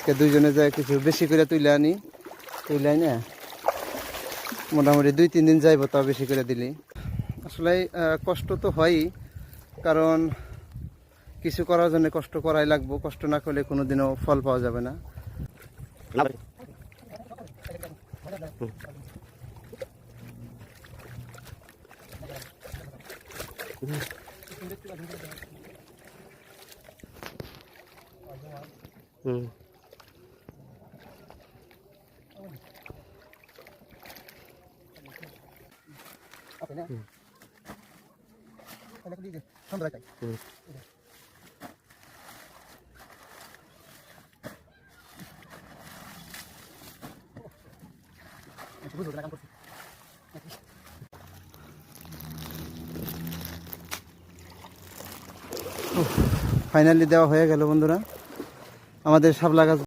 দুইজনে যায় কিছু বেশি করে তুলে আনি, তুলে না মোটামুটি 2-3 দিন যাইব, তাও বেশি করে দিলি। আসলে কষ্ট তো হয়ই, কারণ কিছু করার জন্য কষ্ট করাই লাগবো। কষ্ট না করলে কোনোদিনও ফল পাওয়া যাবে না। ফাইনালি দেওয়া হয়ে গেল বন্ধুরা, আমাদের শাপলা গাছ।